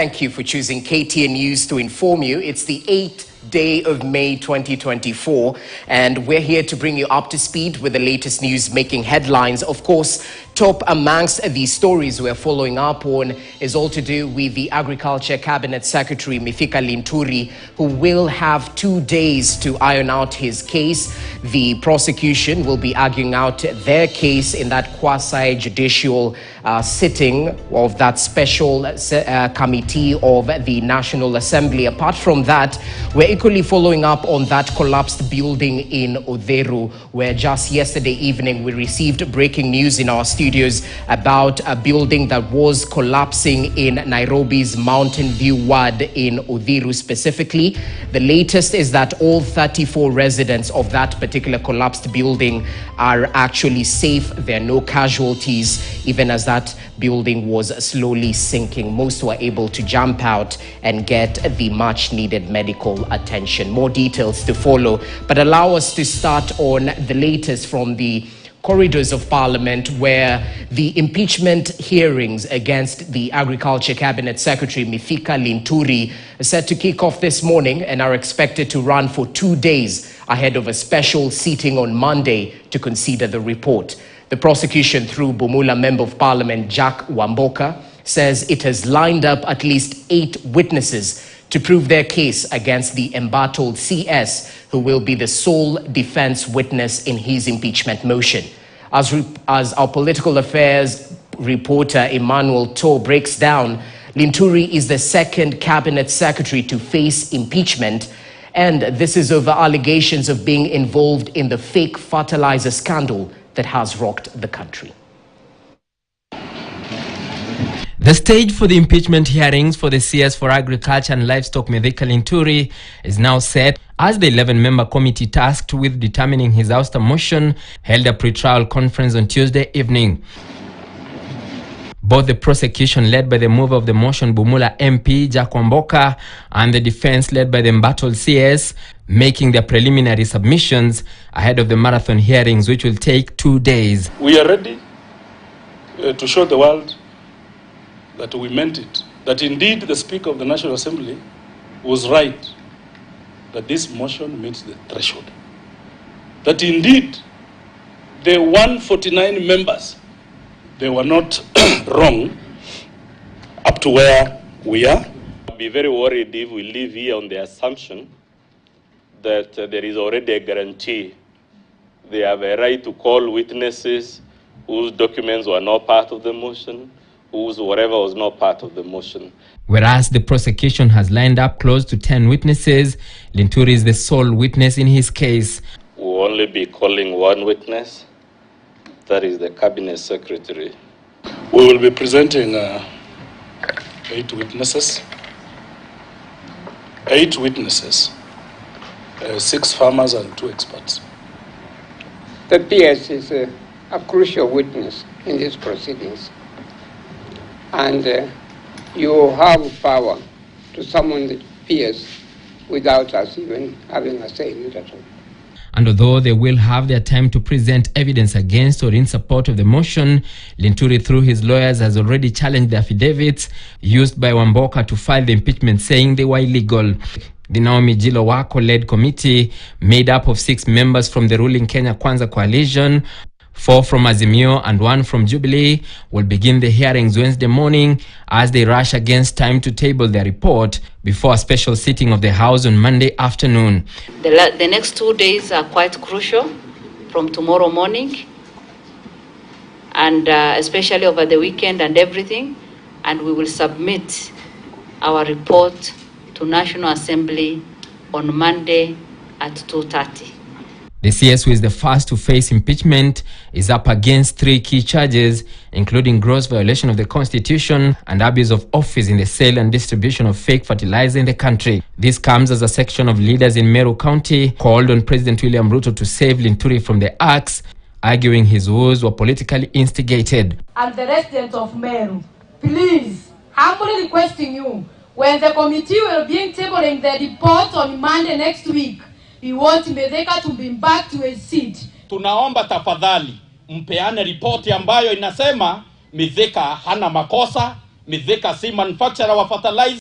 Thank you for choosing KTN News to inform you. It's the 8th day of May 2024, and we're here to bring you up to speed with the latest news making headlines. Of course, top amongst the stories we're following up on is all to do with the Agriculture Cabinet Secretary Mithika Linturi, who will have 2 days to iron out his case. The prosecution will be arguing out their case in that quasi-judicial sitting of that special committee of the National Assembly. Apart from that, we're equally following up on that collapsed building in Otheru, where just yesterday evening we received breaking news in our studios about a building that was collapsing in Nairobi's Mountain View ward in Otheru specifically. The latest is that all 34 residents of that particular collapsed building are actually safe. There are no casualties, even as that building was slowly sinking. Most were able to jump out and get the much needed medical attention. More details to follow, but allow us to start on the latest from the corridors of Parliament, where the impeachment hearings against the Agriculture Cabinet Secretary Mithika Linturi are set to kick off this morning and are expected to run for 2 days ahead of a special sitting on Monday to consider the report. The prosecution, through Bumula Member of Parliament Jack Wamboka, says it has lined up at least 8 witnesses to prove their case against the embattled CS, who will be the sole defense witness in his impeachment motion. As our political affairs reporter Emmanuel To breaks down, Linturi is the second cabinet secretary to face impeachment, and this is over allegations of being involved in the fake fertilizer scandal that has rocked the country. The stage for the impeachment hearings for the CS for Agriculture and Livestock Mithika Linturi is now set, as the 11-member committee tasked with determining his ouster motion held a pre-trial conference on Tuesday evening. Both the prosecution, led by the mover of the motion, Bumula MP Jack Wamboka, and the defense, led by the embattled CS, making their preliminary submissions ahead of the marathon hearings, which will take 2 days. We are ready to show the world that we meant it, that indeed the Speaker of the National Assembly was right, that this motion meets the threshold, that indeed the 149 members, they were not wrong up to where we are. I'll be very worried if we live here on the assumption that there is already a guarantee they have a right to call witnesses whose documents were not part of the motion, whose whatever was not part of the motion. Whereas the prosecution has lined up close to 10 witnesses, Linturi is the sole witness in his case. We'll only be calling one witness, that is the Cabinet Secretary. We will be presenting 8 witnesses. 8 witnesses, 6 farmers and 2 experts. The PS is a crucial witness in these proceedings. And you have power to summon the PS without us even having a say in it at all. And although they will have their time to present evidence against or in support of the motion, Linturi, through his lawyers, has already challenged the affidavits used by Wamboka to file the impeachment, saying they were illegal. The Naomi Jilo Wako-led committee, made up of 6 members from the ruling Kenya Kwanza coalition, 4 from Azimio and 1 from Jubilee, will begin the hearings Wednesday morning as they rush against time to table their report before a special sitting of the House on Monday afternoon. The next 2 days are quite crucial, from tomorrow morning and especially over the weekend and everything, and we will submit our report to National Assembly on Monday at 2:30. The CS, who is the first to face impeachment, is up against 3 key charges, including gross violation of the Constitution and abuse of office in the sale and distribution of fake fertilizer in the country. This comes as a section of leaders in Meru County called on President William Ruto to save Linturi from the axe, arguing his woes were politically instigated. And the residents of Meru, please, humbly requesting you, when the committee will be tabling the report on Monday next week, we want Mithika to be back to a seat. Tunaomba tafadhali mpeane ripoti ambayo inasema Mithika hana makosa, Mithika si manufacturer wa fertilizer.